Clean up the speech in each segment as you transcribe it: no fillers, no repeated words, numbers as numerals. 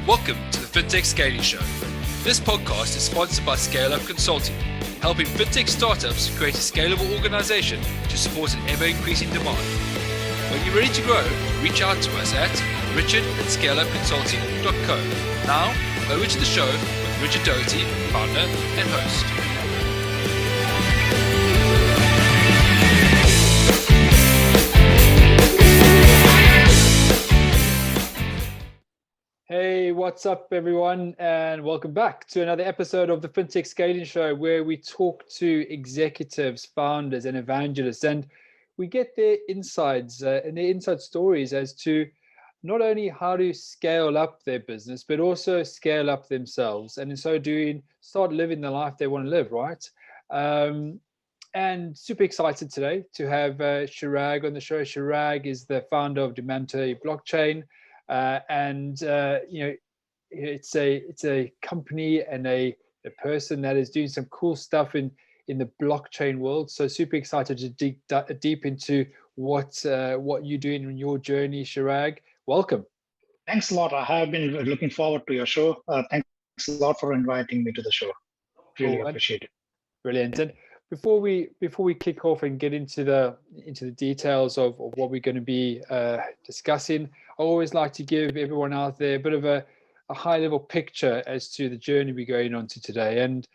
Welcome to the Fintech Scaling Show. This podcast is sponsored by Scale Up Consulting, helping fintech startups create a scalable organization to support an ever-increasing demand. When you're ready to grow, reach out to us at richard@scaleupconsulting.co. Now, over to the show with Richard Doherty, founder and host. Hey, what's up, everyone, and welcome back to another episode of the Fintech Scaling Show, where we talk to executives, founders, and evangelists, and we get their insights and their inside stories as to not only how to scale up their business, but also scale up themselves, and in so doing, start living the life they want to live, right? And super excited today to have Chirag on the show. Chirag is the founder of Diamante Blockchain. It's a company and a person that is doing some cool stuff in the blockchain world. So super excited to dig deep into what you're doing in your journey, Chirag. Welcome. Thanks a lot. I have been looking forward to your show. Thanks a lot for inviting me to the show. Really appreciate it. Brilliant. And before we kick off and get into the details of what we're going to be discussing, I always like to give everyone out there a bit of a high level picture as to the journey we're going on to today. And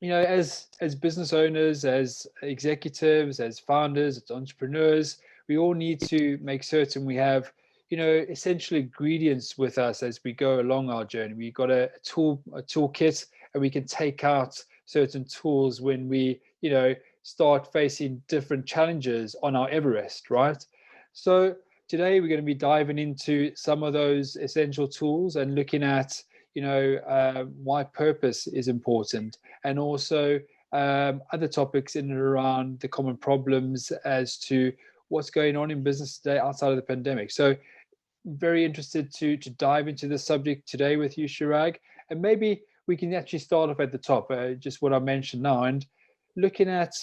as business owners, as executives, as founders, as entrepreneurs, we all need to make certain we have essential ingredients with us as we go along our journey. We've got a toolkit, and we can take out certain tools when we start facing different challenges on our Everest, right? So today we're going to be diving into some of those essential tools and looking at why purpose is important, and also other topics in and around the common problems as to what's going on in business today outside of the pandemic. So very interested to dive into this subject today with you, Chirag, and maybe we can actually start off at the top, just what I mentioned now, and looking at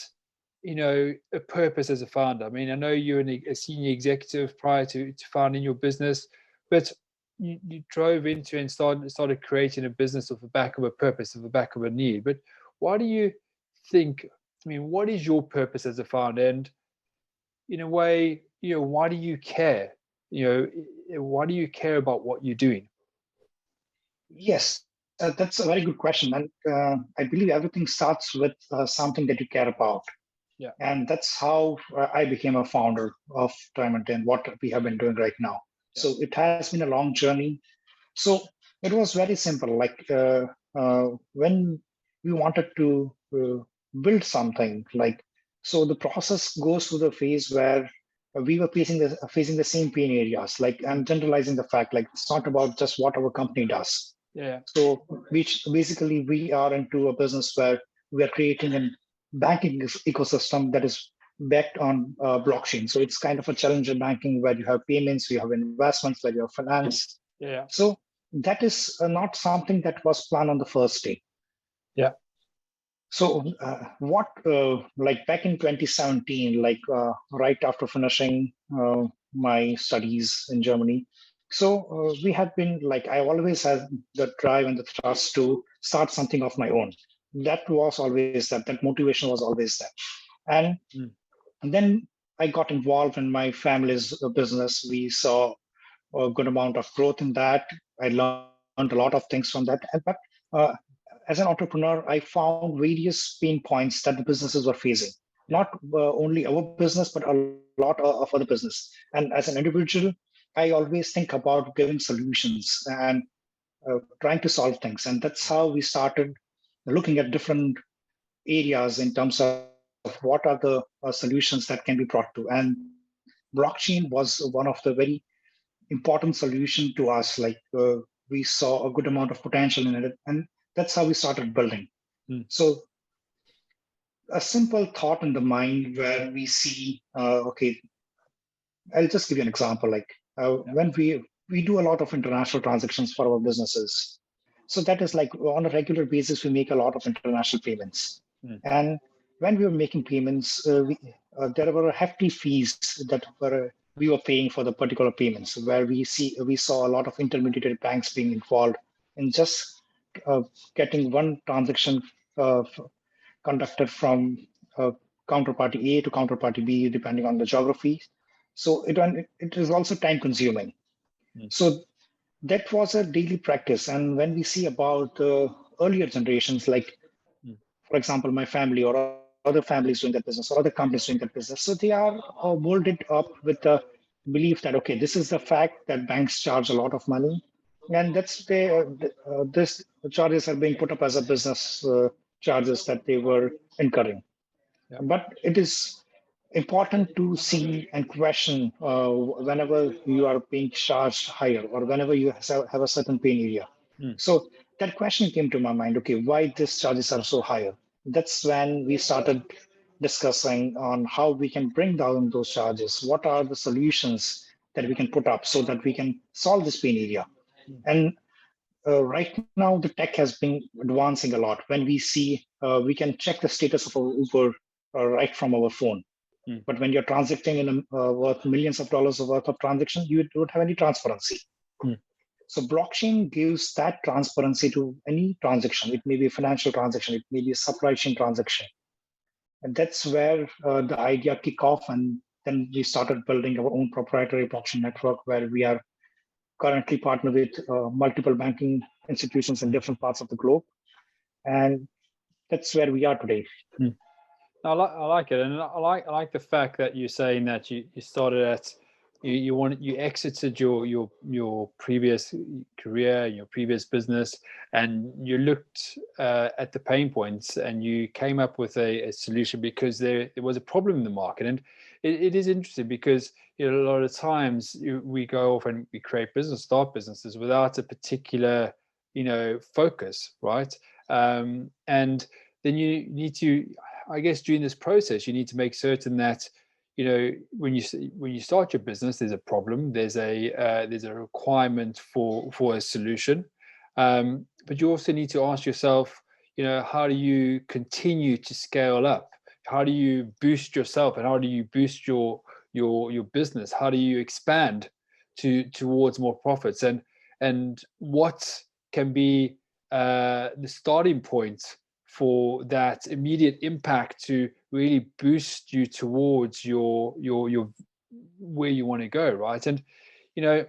a purpose as a founder. I mean, I know you're a senior executive prior to founding your business, but you drove into and started creating a business off the back of a purpose, off the back of a need. But why do you think? I mean, what is your purpose as a founder? And in a way, why do you care? Why do you care about what you're doing? Yes, that's a very good question. And I believe everything starts with something that you care about. Yeah. And that's how I became a founder of Diamante and what we have been doing right now. Yeah. So it has been a long journey. So it was very simple. Like when we wanted to build something, so the process goes through the phase where we were facing the same pain areas. Like, I'm generalizing the fact, like, it's not about just what our company does. Yeah. So basically we are into a business where we are creating a banking ecosystem that is backed on blockchain. So it's kind of a challenger banking where you have payments, you have investments, where you have finance. Yeah. So that is not something that was planned on the first day. Yeah. So back in 2017, right after finishing my studies in Germany, so we have been I always had the drive and the thrust to start something of my own. That was always that motivation was always there. And then I got involved in my family's business. We saw a good amount of growth in that. I learned a lot of things from that. But as an entrepreneur, I found various pain points that the businesses were facing. Not only our business, but a lot of other business. And as an individual, I always think about giving solutions and trying to solve things. And that's how we started looking at different areas in terms of what are the solutions that can be brought to. And blockchain was one of the very important solution to us. We saw a good amount of potential in it. And that's how we started building. So a simple thought in the mind where we see, I'll just give you an example. When we do a lot of international transactions for our businesses. So that is on a regular basis, we make a lot of international payments. And when we were making payments, there were hefty fees that were we were paying for the particular payments, where we saw a lot of intermediary banks being involved in just getting one transaction conducted from counterparty A to counterparty B, depending on the geography. So it is also time consuming. So that was a daily practice. And when we see about earlier generations, like, for example, my family or other families doing that business or other companies doing that business, so they are molded up with the belief that, okay, this is the fact that banks charge a lot of money. And that's this charges are being put up as a business charges that they were incurring. Yeah. But it is important to see and question whenever you are being charged higher or whenever you have a certain pain area. So that question came to my mind, okay, why these charges are so higher? That's when we started discussing on how we can bring down those charges. What are the solutions that we can put up so that we can solve this pain area? And right now, the tech has been advancing a lot. When we see, we can check the status of our Uber right from our phone. But when you're transacting in worth millions of dollars worth of transaction, you don't have any transparency. So blockchain gives that transparency to any transaction. It may be a financial transaction, it may be a supply chain transaction. And that's where the idea kicked off. And then we started building our own proprietary blockchain network, where we are currently partnered with multiple banking institutions in different parts of the globe. And that's where we are today. I like it, and I like the fact that you're saying that you started at you exited your previous career, your previous business, and you looked at the pain points and you came up with a solution because there was a problem in the market. And it is interesting because a lot of times we go off and we start businesses without a particular focus, right? And then you need to, I guess, during this process, you need to make certain that when you start your business, there's a problem, there's a requirement for a solution, but you also need to ask yourself, how do you continue to scale up? How do you boost yourself, and how do you boost your business? How do you expand towards more profits? And what can be the starting point for that immediate impact to really boost you towards your where you want to go, right? And I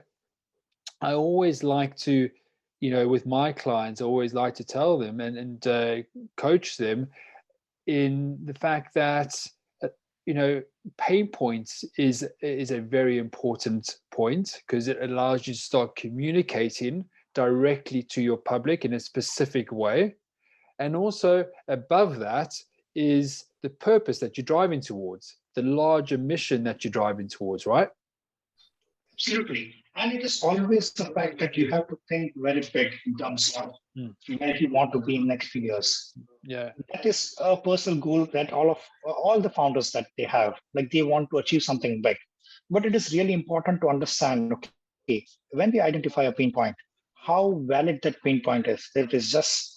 always like to, with my clients, I always like to tell them and coach them in the fact that pain points is a very important point, because it allows you to start communicating directly to your public in a specific way. And also above that is the purpose that you're driving towards, the larger mission that you're driving towards, right? Absolutely. And it is always the fact that you have to think very big in terms of where you want to be in the next few years. Yeah. That is a personal goal that all the founders that they have, like they want to achieve something big. But it is really important to understand, okay, when we identify a pain point, how valid that pain point is. It is just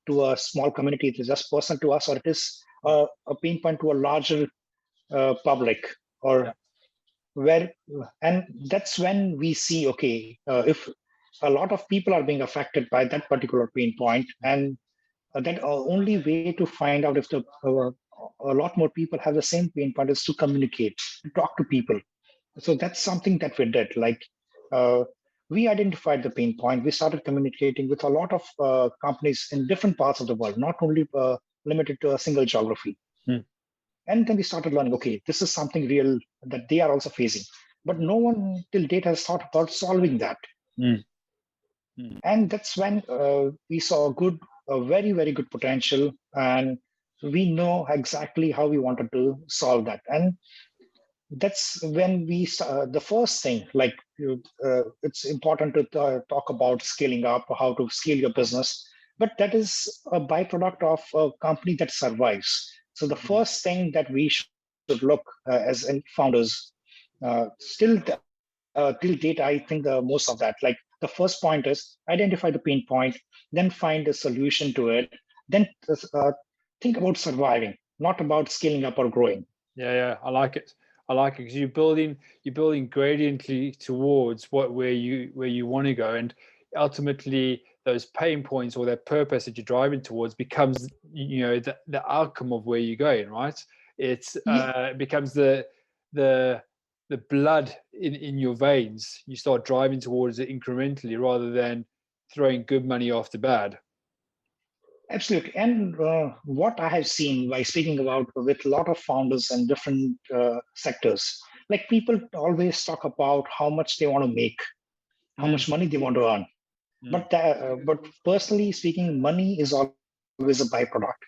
to a small community, it is just personal to us, or it is a pain point to a larger public, or where, and that's when we see, okay, if a lot of people are being affected by that particular pain point, and that only way to find out if a lot more people have the same pain point is to communicate, to talk to people. So that's something that we did. Like we identified the pain point. We started communicating with a lot of companies in different parts of the world, not only limited to a single geography. And then we started learning, okay, this is something real that they are also facing. But no one till date has thought about solving that. And that's when we saw a very, very good potential. And we know exactly how we wanted to solve that. And that's when the first thing, like it's important to talk about scaling up, how to scale your business, but that is a byproduct of a company that survives. So the first thing that we should look as founders, till date, I think the most of that, like the first point is identify the pain point, then find a solution to it, then think about surviving, not about scaling up or growing. Yeah, I like it. I like it because you're building gradiently towards where you want to go, and ultimately those pain points or that purpose that you're driving towards becomes the outcome of where you're going, right? It becomes the blood in your veins. You start driving towards it incrementally rather than throwing good money after bad. Absolutely. And what I have seen by speaking about with a lot of founders and different sectors, like people always talk about how much they want to make, how much money they want to earn. But personally speaking, money is always a byproduct.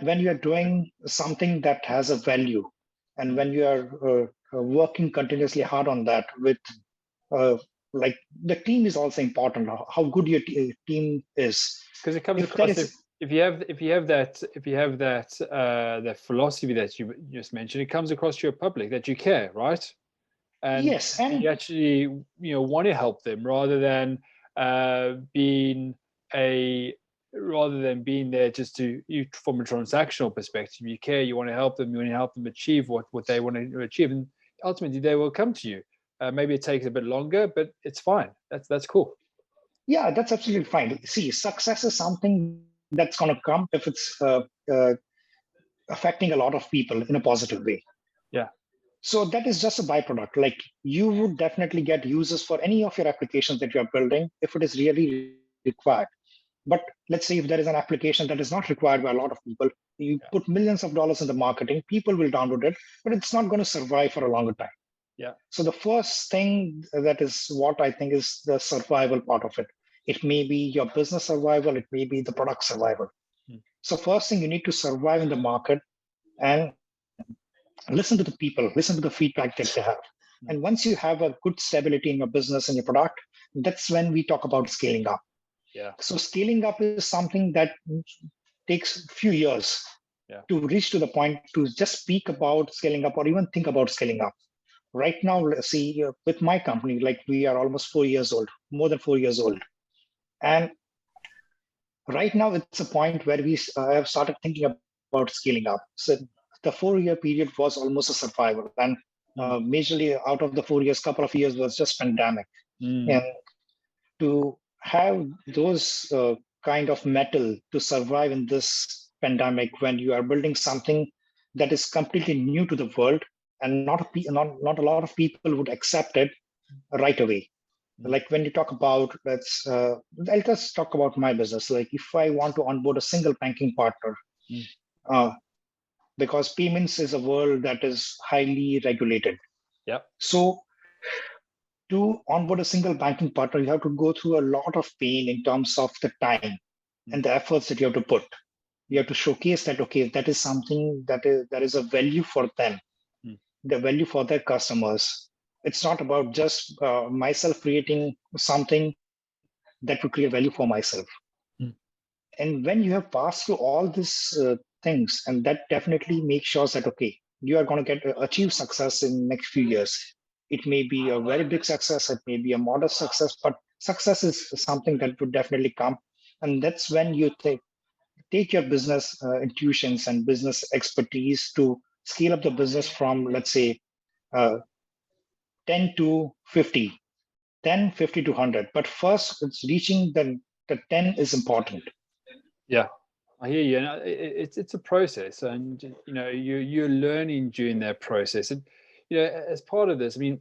When you are doing something that has a value, and when you are working continuously hard on that with like the team is also important, how good your team is. Because it comes across if you have that philosophy that you just mentioned, it comes across to your public that you care, right? And yes, and you actually want to help them rather than being there just to you from a transactional perspective. You care, you want to help them, you want to help them achieve what they want to achieve, and ultimately they will come to you. Maybe it takes a bit longer, but it's fine. That's cool. Yeah, that's absolutely fine. See, success is something that's going to come if it's affecting a lot of people in a positive way. Yeah. So that is just a byproduct. Like you would definitely get users for any of your applications that you are building if it is really required. But let's say if there is an application that is not required by a lot of people, you put millions of dollars in the marketing, people will download it, but it's not going to survive for a longer time. Yeah. So the first thing that is what I think is the survival part of it. It may be your business survival, it may be the product survival. So first thing, you need to survive in the market and listen to the people, listen to the feedback that they have. And once you have a good stability in your business and your product, that's when we talk about scaling up. Yeah. So scaling up is something that takes a few years to reach to the point to just speak about scaling up or even think about scaling up. Right now, let's see, with my company, like we are almost 4 years old, more than 4 years old. And right now, it's a point where we have started thinking about scaling up. So the 4-year period was almost a survival. And majorly out of the 4 years, couple of years was just pandemic. And to have those kind of metal to survive in this pandemic when you are building something that is completely new to the world, and not a lot of people would accept it right away. Like when you talk about, I'll just talk about my business. Like if I want to onboard a single banking partner, because payments is a world that is highly regulated. Yeah. So to onboard a single banking partner, you have to go through a lot of pain in terms of the time and the efforts that you have to put. You have to showcase that, okay, that is something that is a value for them, the value for their customers. It's not about just myself creating something that will create value for myself. And when you have passed through all these things, and that definitely makes sure that, okay, you are going to achieve success in next few years. It may be a very big success, it may be a modest success, but success is something that would definitely come. And that's when you take your business intuitions and business expertise to scale up the business from, let's say, 10 to 50, 10, 50 to 100. But first, it's reaching the 10 is important. Yeah, I hear you. And it's a process, and you're learning during that process. And as part of this, I mean,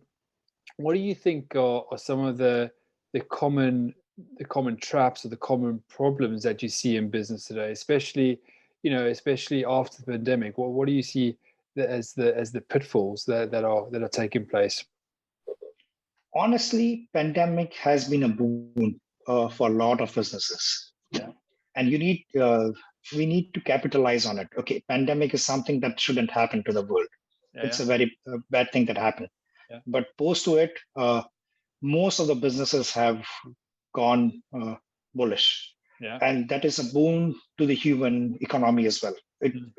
what do you think are some of the common traps or the common problems that you see in business today, especially after the pandemic? What do you see as the pitfalls that are taking place? Honestly, pandemic has been a boon for a lot of businesses. Yeah. And we need to capitalize on it. Okay, pandemic is something that shouldn't happen to the world. It's a very bad thing that happened. Yeah. But post to it, most of the businesses have gone bullish. Yeah. And that is a boon to the human economy as well.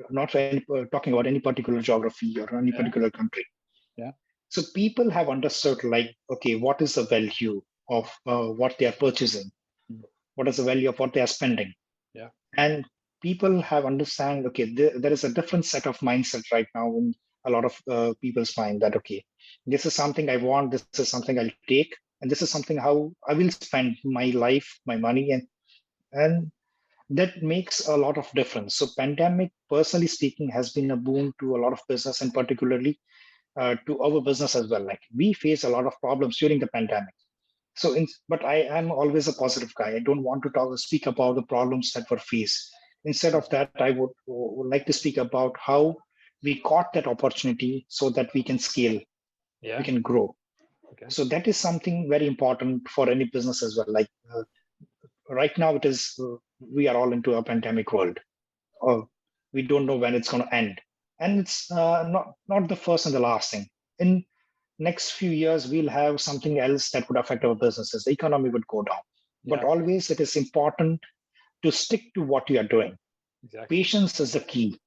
Not talking about any particular geography or any particular country. Yeah. So people have understood, like, okay, what is the value of what they are purchasing? What is the value of what they are spending? And people have understand, okay, there is a different set of mindset right now a lot of people's mind that, okay, this is something I want, this is something I'll take, and this is something how I will spend my life, my money, and that makes a lot of difference. So pandemic, personally speaking, has been a boon to a lot of business, and particularly to our business as well. Like we face a lot of problems during the pandemic. But I am always a positive guy. I don't want to speak about the problems that were faced. Instead of that, I would like to speak about how we caught that opportunity so that we can scale, we can grow. Okay. So that is something very important for any business as well. Like right now, it is we are all into a pandemic world. We don't know when it's going to end, and it's not the first and the last thing. In next few years, we'll have something else that would affect our businesses. The economy would go down, but always it is important to stick to what you are doing. Exactly. Patience is the key.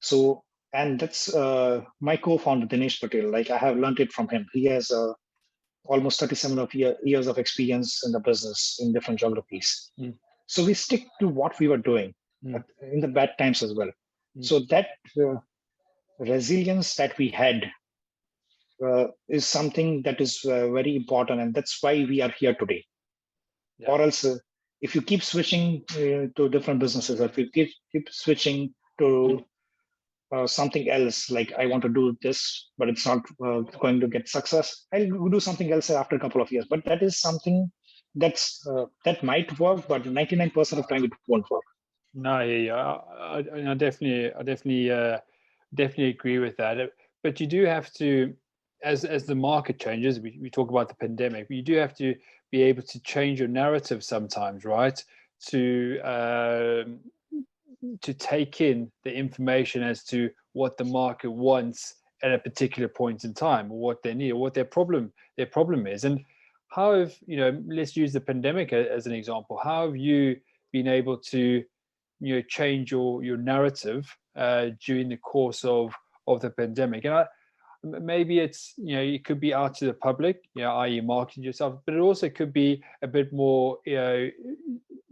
So, and that's my co-founder Dinesh Patel. Like I have learned it from him. He has almost 37 years of experience in the business in different geographies. So we stick to what we were doing in the bad times as well. So that resilience that we had is something that is very important, and that's why we are here today. Or else, if you keep switching to different businesses, or if you keep switching to something else, like I want to do this, but it's not going to get success, I'll do something else after a couple of years. But that is something that might work, but 99% of time it won't work. No, I definitely agree with that. But you do have to, as the market changes, we talk about the pandemic, you do have to be able to change your narrative sometimes, right? To take in the information as to what the market wants at a particular point in time, or what they need, or what their problem is. And how have, let's use the pandemic as an example. How have you been able to, change your narrative during the course of the pandemic? And maybe it's, it could be out to the public, i.e. marketing yourself, but it also could be a bit more,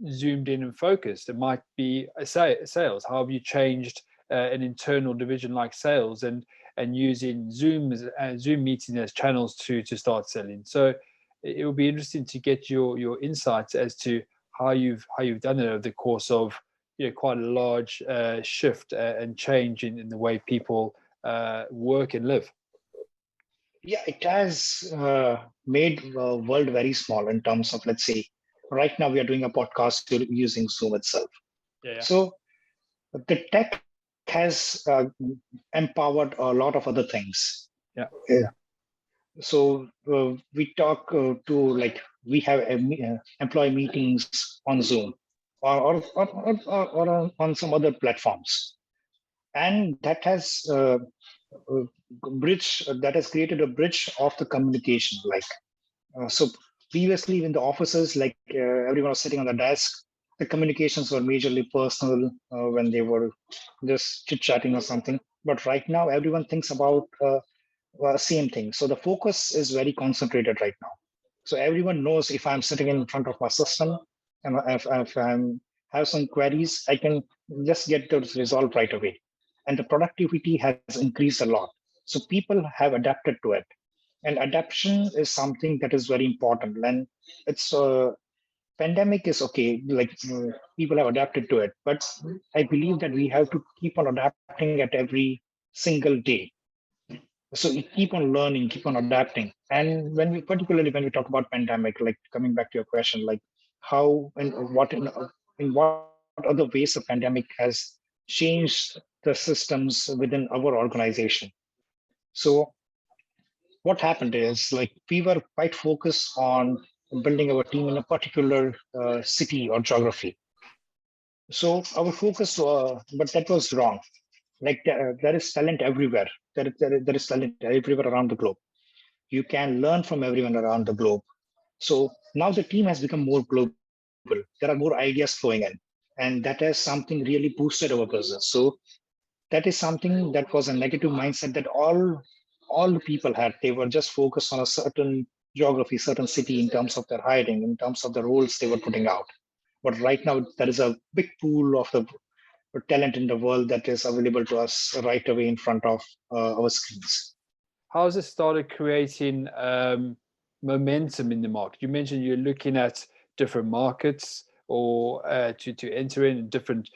zoomed in and focused. It might be sales. How have you changed an internal division like sales and using Zoom meetings as channels to start selling? So it will be interesting to get your insights as to how you've done it over the course of quite a large shift and change in the way people work and live. Yeah, it has made the world very small in terms of, let's say, right now we are doing a podcast using Zoom itself. So the tech has empowered a lot of other things. So we talk to, we have employee meetings on Zoom or on some other platforms, and that has created a bridge of the communication. So previously in the offices, everyone was sitting on the desk, the communications were majorly personal when they were just chit-chatting or something. But right now everyone thinks about same thing. So the focus is very concentrated right now. So everyone knows if I'm sitting in front of my system and if I have some queries, I can just get those resolved right away. And the productivity has increased a lot. So people have adapted to it. And adaptation is something that is very important. And it's pandemic is okay, people have adapted to it. But I believe that we have to keep on adapting at every single day. So you keep on learning, keep on adapting. And particularly when we talk about pandemic, like coming back to your question, like how and what in what other ways the pandemic has changed the systems within our organization. So what happened is, we were quite focused on building our team in a particular city or geography. So our focus, but that was wrong. There is talent everywhere. There is talent everywhere around the globe. You can learn from everyone around the globe. So now the team has become more global. There are more ideas flowing in, and that has something really boosted our business. So that is something that was a negative mindset that all the people had. They were just focused on a certain geography, certain city in terms of their hiring, in terms of the roles they were putting out. But right now there is a big pool of the talent in the world that is available to us right away in front of our screens. How has it started creating momentum in the market? You mentioned you're looking at different markets or to enter in different,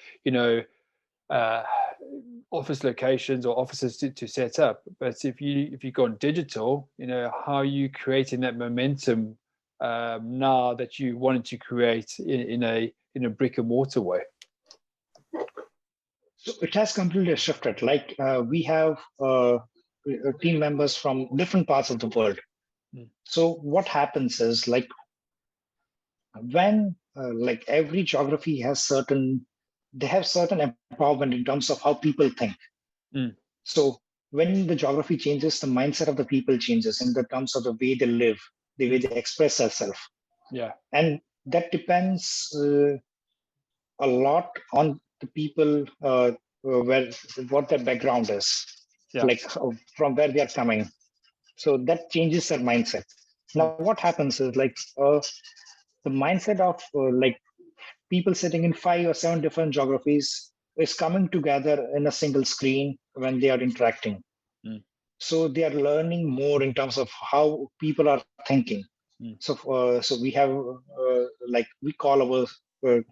office locations or offices to set up. But if you go on digital, how are you creating that momentum now that you wanted to create in a brick and mortar way? So it has completely shifted. Like we have team members from different parts of the world. So what happens is like when like every geography has certain empowerment in terms of how people think. So when the geography changes, the mindset of the people changes in the terms of the way they live, the way they express themselves. Yeah. And that depends a lot on the people what their background is, like from where they are coming. So that changes their mindset. Now, what happens is like the mindset of like people sitting in 5 or 7 different geographies is coming together in a single screen when they are interacting. So they are learning more in terms of how people are thinking. So we have like we call our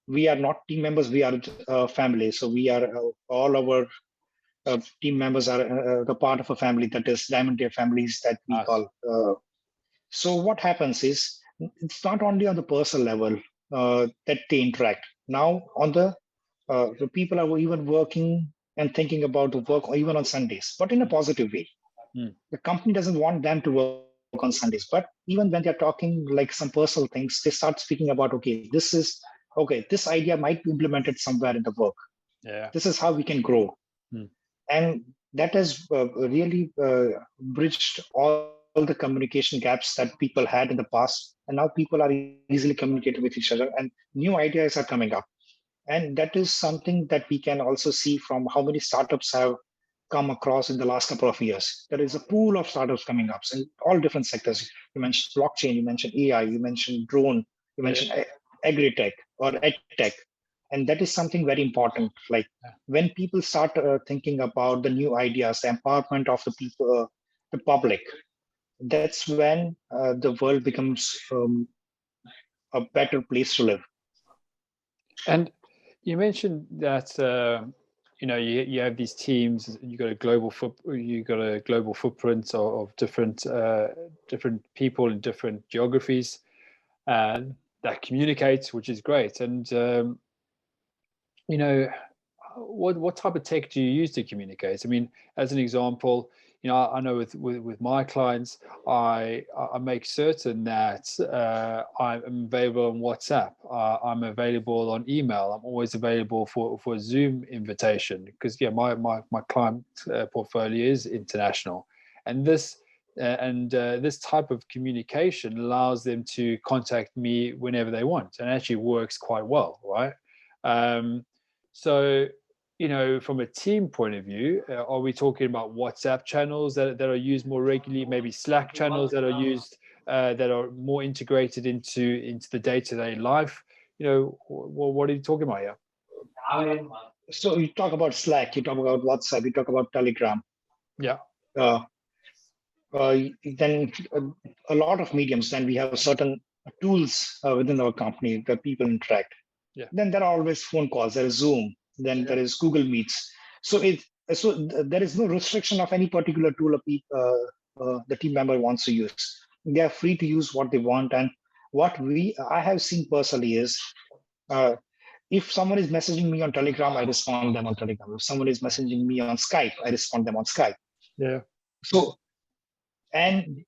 we are not team members, we are family. So we are all our team members are the part of a family that is Diamante families that we call. So what happens is it's not only on the personal level that they interact. Now on the people are even working and thinking about the work or even on Sundays, but in a positive way. The company doesn't want them to work on Sundays, but even when they're talking like some personal things, they start speaking about, this idea might be implemented somewhere in the work. Yeah. This is how we can grow. And that has really bridged all the communication gaps that people had in the past. And now people are easily communicating with each other and new ideas are coming up. And that is something that we can also see from how many startups have come across in the last couple of years. There is a pool of startups coming up in all different sectors. You mentioned blockchain, you mentioned AI, you mentioned drone, you mentioned agri-tech or ed-tech. And that is something very important. Like when people start thinking about the new ideas, the empowerment of the people, the public, that's when the world becomes a better place to live. And you mentioned that you have these teams. You got a global footprint of different people in different geographies that communicate, which is great. And what type of tech do you use to communicate? I mean, as an example, I know with my clients, I make certain that I'm available on WhatsApp. I'm available on email. I'm always available for a Zoom invitation because my client portfolio is international, and this type of communication allows them to contact me whenever they want, and actually works quite well, right? So, from a team point of view, are we talking about WhatsApp channels that are used more regularly, maybe Slack channels that are used that are more integrated into the day-to-day life? What are you talking about here? So you talk about Slack, you talk about WhatsApp, you talk about Telegram. Yeah. Then a lot of mediums. Then we have certain tools within our company that people interact. Yeah. Then there are always phone calls. There is Zoom. Then there is Google Meets. So there is no restriction of any particular tool the team member wants to use. They are free to use what they want. And what I have seen personally is if someone is messaging me on Telegram, I respond them on Telegram. If someone is messaging me on Skype, I respond them on Skype. Yeah. So, and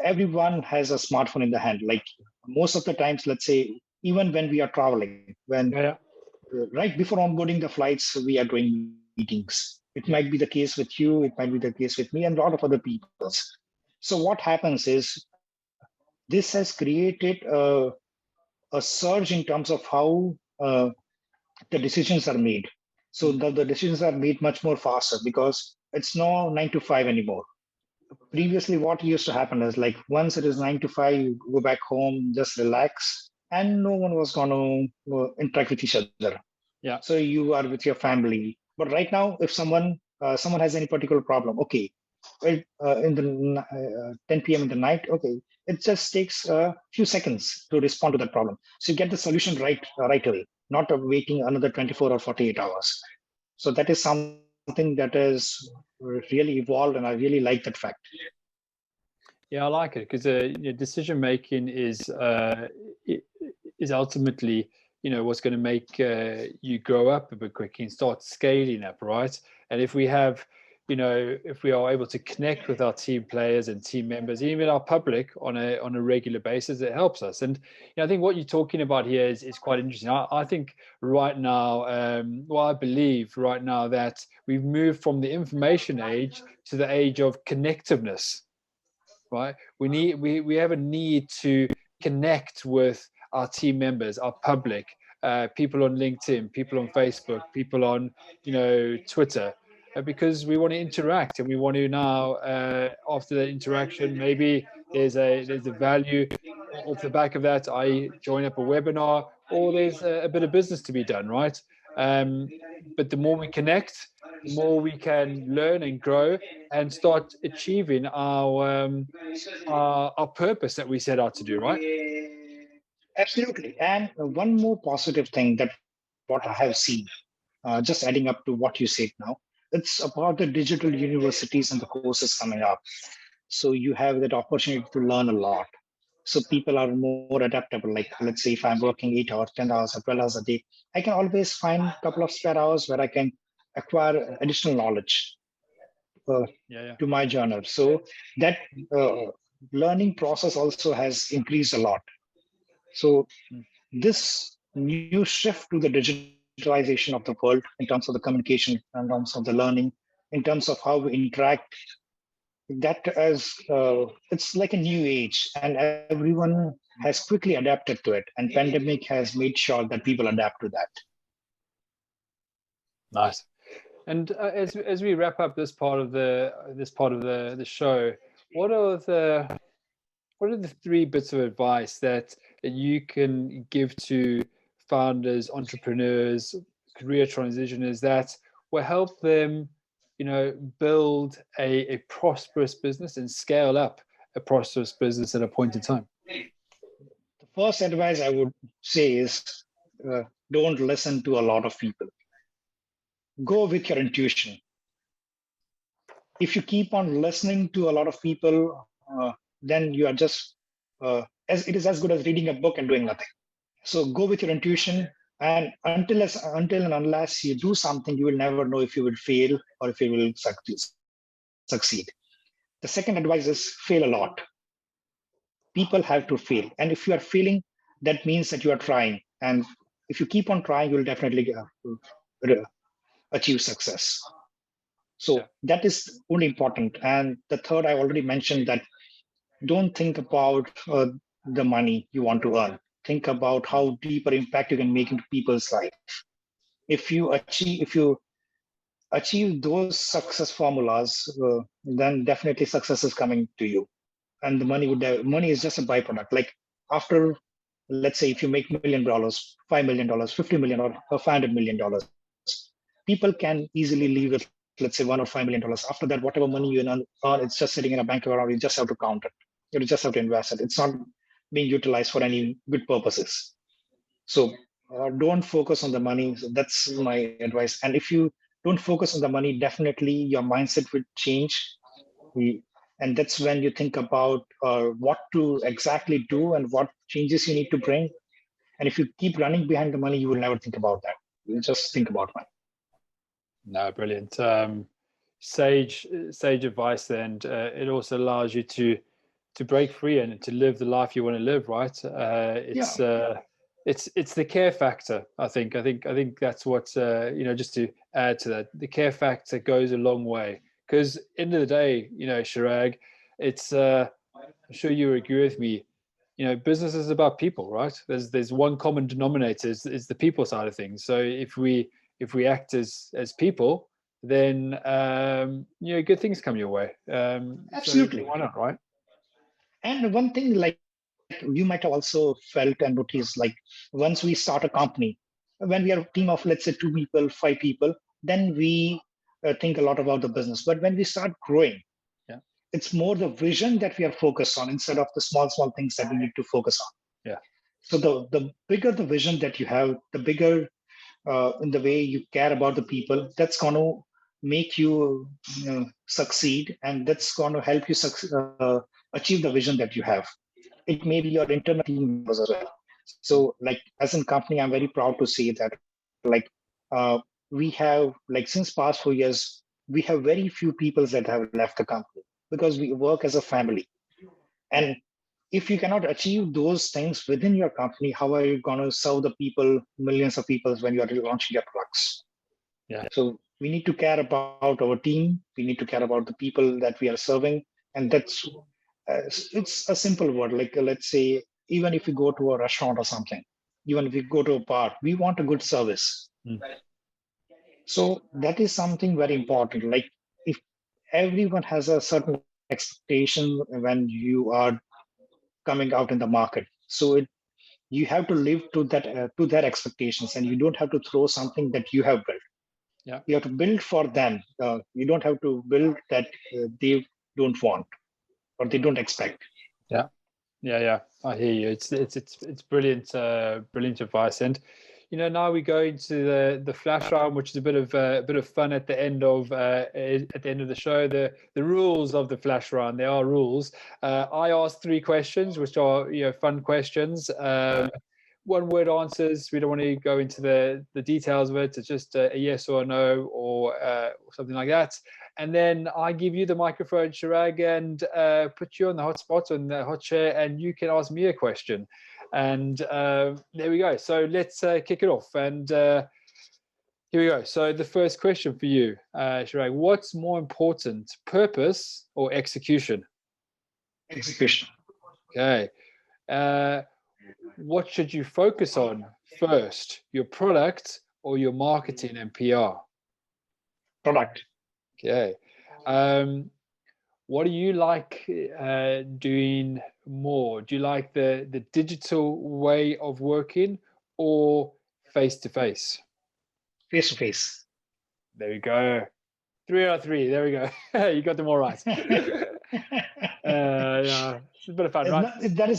everyone has a smartphone in the hand. Like most of the times, let's say, even when we are traveling, right before onboarding the flights, we are doing meetings. It might be the case with you, it might be the case with me and a lot of other people. So what happens is this has created a surge in terms of how the decisions are made. So the decisions are made much more faster because it's no 9 to 5 anymore. Previously, what used to happen is like once it is 9 to 5, you go back home, just relax, and no one was going to interact with each other. Yeah. So you are with your family. But right now, if someone has any particular problem, okay, well, in the 10 p.m. in the night, okay, it just takes a few seconds to respond to that problem. So you get the solution right away, not waiting another 24 or 48 hours. So that is something that is really evolved, and I really like that fact. Yeah, I like it because decision making is ultimately what's going to make you grow up a bit quicker and start scaling up, right? And if we have if we are able to connect with our team players and team members, even our public on a regular basis, it helps us. And I think what you're talking about here is quite interesting. I think right now, I believe right now that we've moved from the information age to the age of connectiveness. Right, we have a need to connect with our team members, our public, people on LinkedIn, people on Facebook, people on Twitter, because we want to interact, and we want to now after the interaction, maybe there's a value off the back of that. I join up a webinar, or there's a bit of business to be done, right? But the more we connect, the more we can learn and grow and start achieving our purpose that we set out to do, right? Absolutely. And one more positive thing that what I have seen, just adding up to what you said now, it's about the digital universities and the courses coming up. So you have that opportunity to learn a lot. So people are more adaptable. Like, let's say if I'm working 8 hours, 10 hours, or 12 hours a day, I can always find a couple of spare hours where I can acquire additional knowledge to my journal. So that learning process also has increased a lot. So this new shift to the digitalization of the world in terms of the communication, in terms of the learning, in terms of how we interact, that as it's like a new age, and everyone has quickly adapted to it, and pandemic has made sure that people adapt to that. Nice. And as we wrap up this part of the show, what are the 3 bits of advice that you can give to founders, entrepreneurs, career transitioners that will help them build a prosperous business and scale up a prosperous business at a point in time? The first advice I would say is don't listen to a lot of people. Go with your intuition. If you keep on listening to a lot of people, then you are just as it is as good as reading a book and doing nothing. So go with your intuition, and until and unless you do something, you will never know if you will fail or if you will succeed. The second advice is fail a lot. People have to fail, and if you are failing, that means that you are trying, and if you keep on trying, you will definitely achieve success. So that is only important. And the third, I already mentioned that don't think about the money you want to earn. Think about how deeper impact you can make into people's life. If you achieve those success formulas, then definitely success is coming to you. And the money is just a byproduct. Like after, let's say if you make $1 million, $5 million, $50 million, or $500 million, people can easily leave with, let's say, $1 or $5 million. After that, whatever money you earn, it's just sitting in a bank account. You just have to count it. You just have to invest it. It's not being utilized for any good purposes. So don't focus on the money. So that's my advice. And if you don't focus on the money, definitely your mindset will change. And that's when you think about what to exactly do and what changes you need to bring. And if you keep running behind the money, you will never think about that. You just think about money. No, brilliant. Sage advice. Then it also allows you to break free and to live the life you want to live. Right? It's the care factor. I think that's what just to add to that, the care factor goes a long way. Because end of the day, Chirag, it's I'm sure you agree with me. Business is about people, right? There's one common denominator is the people side of things. So if we act as people, then good things come your way. Absolutely. So why not, right? And one thing, like you might have also felt and noticed, like once we start a company, when we are a team of, let's say, 2 people, 5 people, then we think a lot about the business. But when we start growing, it's more the vision that we are focused on instead of the small things that we need to focus on. Yeah. So the bigger the vision that you have, the bigger in the way you care about the people, that's going to make you, succeed, and that's going to help you achieve the vision that you have. It may be your internal team members as well. So, like, as a company, I'm very proud to say that, like, we have, like, since past 4 years, we have very few people that have left the company because we work as a family. And if you cannot achieve those things within your company, how are you going to serve the people, millions of people, when you are launching your products? Yeah. So we need to care about our team. We need to care about the people that we are serving. And that's, it's a simple word. Like, let's say, even if you go to a restaurant or something, even if you go to a bar, we want a good service. So that is something very important. Like, if everyone has a certain expectation when you are coming out in the market, so you have to live to their expectations, and you don't have to throw something that you have built. Yeah. You have to build for them. You don't have to build that they don't want or they don't expect. Yeah. I hear you. It's brilliant, brilliant advice. And now we go into the flash round, which is a bit of fun at the end of the show. The rules of the flash round. There are rules. I ask 3 questions, which are fun questions. 1-word answers. We don't want to go into the details of it. It's just a yes or a no or something like that. And then I give you the microphone, Chirag, and put you on the hot spot, on the hot chair, and you can ask me a question. And there we go. So let's kick it off. And here we go. So the first question for you, Chirag, what's more important, purpose or execution? Execution. Okay. What should you focus on first, your product or your marketing and PR? Product. Okay. What do you like doing more? Do you like the digital way of working or face-to-face? Face-to-face. There we go. 3 out of 3. There we go. You got them all right. Yeah, it's a bit of fun, right? There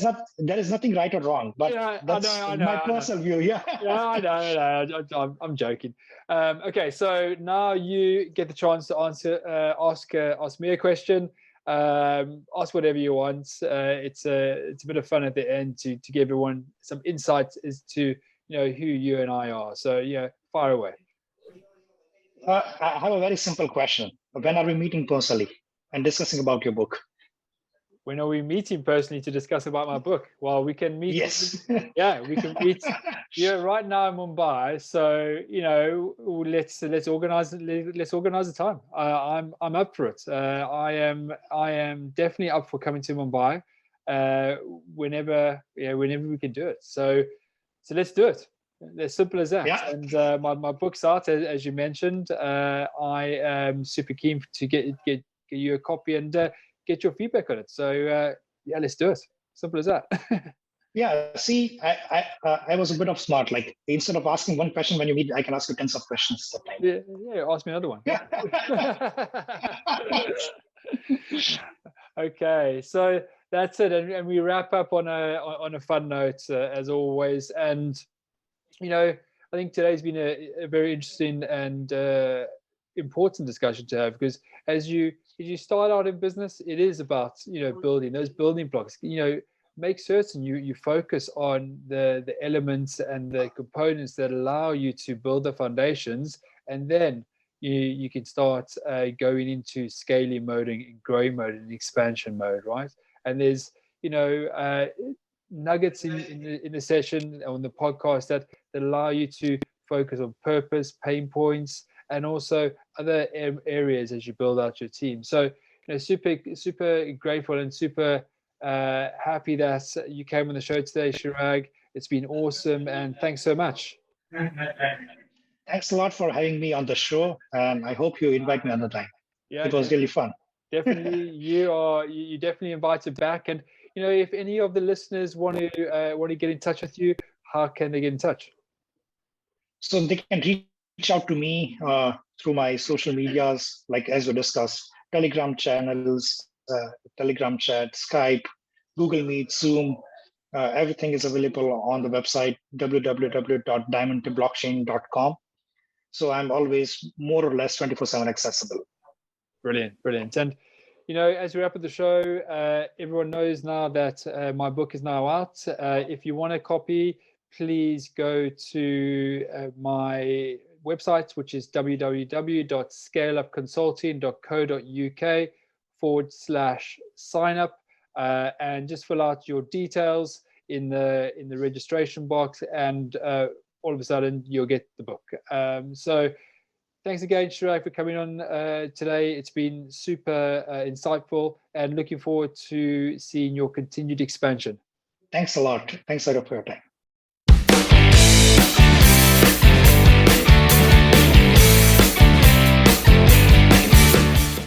is nothing right or wrong, but that's my personal view. Yeah. Yeah, I know. I'm joking. Okay, so now you get the chance to ask me a question. Ask whatever you want. It's a bit of fun at the end to give everyone some insights as to who you and I are. So fire away. I have a very simple question. When are we meeting personally and discussing about your book? When are we meeting personally to discuss about my book? Well, we can meet. Yes. Yeah, we can meet. Right now in Mumbai. So let's organize the time. I'm up for it. I am definitely up for coming to Mumbai. Whenever we can do it. So let's do it. As simple as that. Yeah. And my book's out, as you mentioned. I am super keen to get you a copy and get your feedback on it. So let's do it. Simple as that. Yeah. See, I was a bit of smart. Like, instead of asking one question when you meet, I can ask you tens of questions at a time. Yeah. Ask me another one. Yeah. Okay. So that's it, and we wrap up on a fun note as always. And I think today's been a very interesting and important discussion to have, because as you start out in business, it is about building those building blocks. Make certain you focus on the elements and the components that allow you to build the foundations, and then you can start going into scaling mode and growing mode and expansion mode, right? And there's nuggets in the session on the podcast that allow you to focus on purpose, pain points, and also other areas as you build out your team. So super grateful and super happy that you came on the show today, Chirag. It's been awesome, and thanks so much. Thanks a lot for having me on the show, and I hope you invite me another time. Yeah, it was really fun. Definitely, you definitely invited back. And if any of the listeners want to get in touch with you, how can they get in touch? So they can reach out to me through my social medias, like as we discussed, Telegram channels, Telegram chat, Skype, Google Meet, Zoom. Everything is available on the website www.diamanteblockchain.com. So I'm always more or less 24/7 accessible. Brilliant, brilliant. And as we wrap up the show, everyone knows now that my book is now out. If you want a copy, please go to my website, which is www.scaleupconsulting.co.uk/sign up, and just fill out your details in the registration box, and all of a sudden you'll get the book. So thanks again, Chirag, for coming on today. It's been super insightful, and looking forward to seeing your continued expansion. Thanks a lot. Thanks a lot for your time.